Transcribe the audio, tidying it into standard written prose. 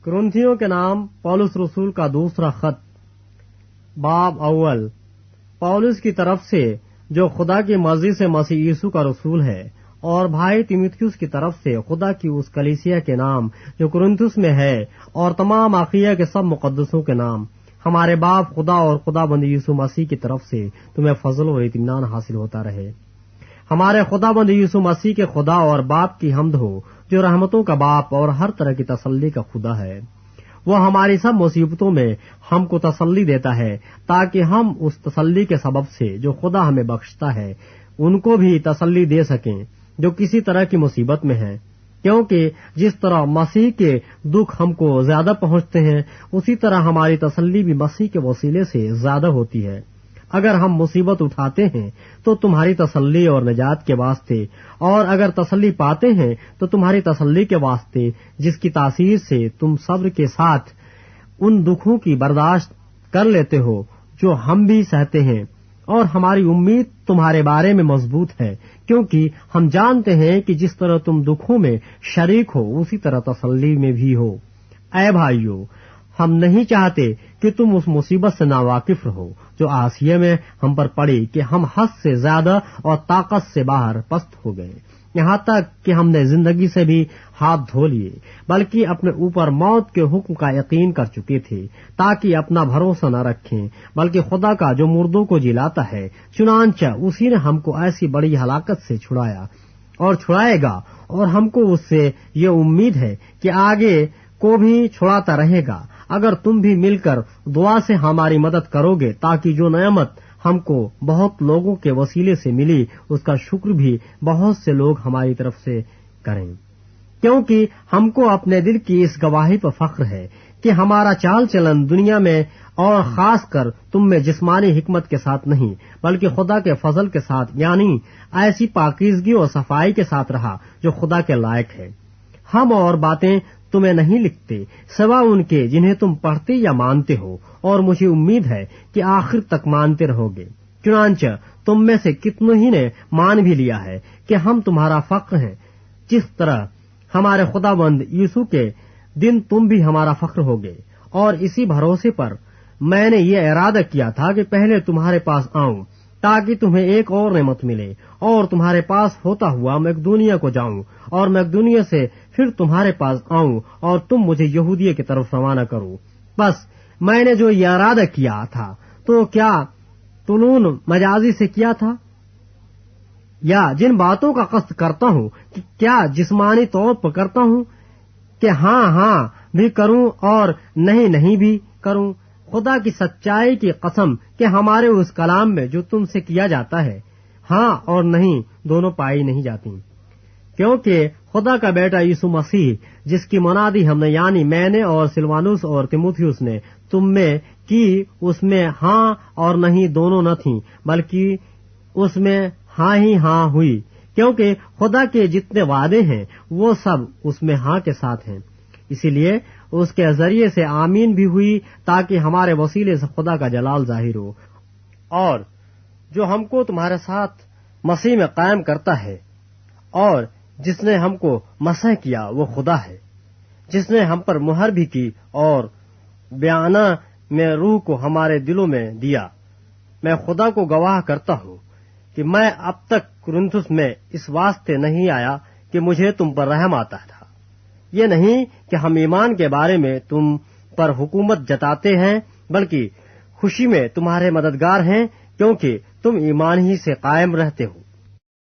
कुरिन्थियों के नाम पौलुस रसूल का दूसरा खत, बाब अव्वल। पौलुस की तरफ से जो खुदा की मर्जी से मसीह यीशु का रसूल है, और भाई तीमुथियुस की तरफ से खुदा की उस कलीसिया के नाम जो कुरिन्थुस में है, और तमाम आखिया के सब मुकद्दसों के नाम, हमारे बाप खुदा और खुदाबंद यीशु मसीह की तरफ से तुम्हें फजल और इत्मीनान हासिल होता रहे। हमारे खुदाबंद यीशु मसीह के खुदा और बाप की हम्द हो, जो रहमतों का बाप और हर तरह की तसल्ली का खुदा है। वो हमारी सब मुसीबतों में हमको तसल्ली देता है, ताकि हम उस तसल्ली के सबब से जो खुदा हमें बख्शता है उनको भी तसल्ली दे सकें जो किसी तरह की मुसीबत में हैं। क्योंकि जिस तरह मसीह के दुख हमको ज्यादा पहुंचते हैं, उसी तरह हमारी तसल्ली भी मसीह के वसीले से ज्यादा होती है। अगर हम मुसीबत उठाते हैं तो तुम्हारी तसल्ली और निजात के वास्ते, और अगर तसल्ली पाते हैं तो तुम्हारी तसल्ली के वास्ते, जिसकी तासीर से तुम सब्र के साथ उन दुखों की बर्दाश्त कर लेते हो जो हम भी सहते हैं। और हमारी उम्मीद तुम्हारे बारे में मजबूत है, क्योंकि हम जानते हैं कि जिस तरह तुम दुखों में शरीक हो, उसी तरह तसल्ली में भी हो। ऐ भाइयों, हम नहीं चाहते कि तुम उस मुसीबत से नावाकिफ रहो जो आसिया में हम पर पड़ी, कि हम हद से ज्यादा और ताकत से बाहर पस्त हो गए, यहाँ तक कि हमने जिंदगी से भी हाथ धो लिए, बल्कि अपने ऊपर मौत के हुक्म का यकीन कर चुके थे, ताकि अपना भरोसा न रखें बल्कि खुदा का जो मुर्दों को जिलाता है। चुनांचा उसी ने हमको ऐसी बड़ी हलाकत से छुड़ाया और छुड़ाएगा, और हमको उससे ये उम्मीद है कि आगे को भी छुड़ाता रहेगा, अगर तुम भी मिलकर दुआ से हमारी मदद करोगे, ताकि जो नेमत हमको बहुत लोगों के वसीले से मिली, उसका शुक्र भी बहुत से लोग हमारी तरफ से करें। क्योंकि हमको अपने दिल की इस गवाही पर फख्र है कि हमारा चाल चलन दुनिया में और खास कर तुम में जिस्मानी हिकमत के साथ नहीं, बल्कि खुदा के फजल के साथ, यानी ऐसी पाकीज़गी और सफाई के साथ रहा जो खुदा के लायक है। हम और बातें तुम्हें नहीं लिखते सिवा उनके जिन्हें तुम पढ़ते या मानते हो, और मुझे उम्मीद है कि आखिर तक मानते रहोगे। चुनांचे तुम में से कितनों ही ने मान भी लिया है कि हम तुम्हारा फख्र हैं, जिस तरह हमारे खुदाबंद यीशु के दिन तुम भी हमारा फख्र होगे। और इसी भरोसे पर मैंने ये इरादा किया था कि पहले तुम्हारे पास आऊं, ताकि तुम्हें एक और नेमत मिले, और तुम्हारे पास होता हुआ मकदूनिया को जाऊं, और मकदूनिया से फिर तुम्हारे पास आऊं, और तुम मुझे यहूदिया की तरफ रवाना करो। बस मैंने जो ये इरादा किया था, तो क्या तुनून मजाजी से किया था, या जिन बातों का कष्ट करता हूँ कि क्या जिस्मानी तौर पर करता हूँ कि हाँ भी करूँ और नहीं भी करूँ? खुदा की सच्चाई की कसम कि हमारे उस कलाम में जो तुमसे किया जाता है, हाँ और नहीं दोनों पाई नहीं जाती। क्योंकि खुदा का बेटा यीशु मसीह, जिसकी मुनादी हमने यानी मैंने और सिलवानुस और तीमुथियुस ने तुम में की, उसमें हाँ और नहीं दोनों न थीं, बल्कि उसमें हाँ ही हाँ हुई। क्योंकि खुदा के जितने वादे हैं वो सब उसमें हाँ के साथ हैं। इसीलिए उसके जरिए से आमीन भी हुई, ताकि हमारे वसीले से खुदा का जलाल जाहिर हो। और जो हमको तुम्हारे साथ मसीह में कायम करता है, और जिसने हमको मसह किया, वो खुदा है, जिसने हम पर मुहर भी की और बयाना में रूह को हमारे दिलों में दिया। मैं खुदा को गवाह करता हूँ कि मैं अब तक कुरिन्थुस में इस वास्ते नहीं आया कि मुझे तुम पर रहम आता था। ये नहीं कि हम ईमान के बारे में तुम पर हुकूमत जताते हैं, बल्कि खुशी में तुम्हारे मददगार हैं, क्योंकि तुम ईमान ही से कायम रहते हो।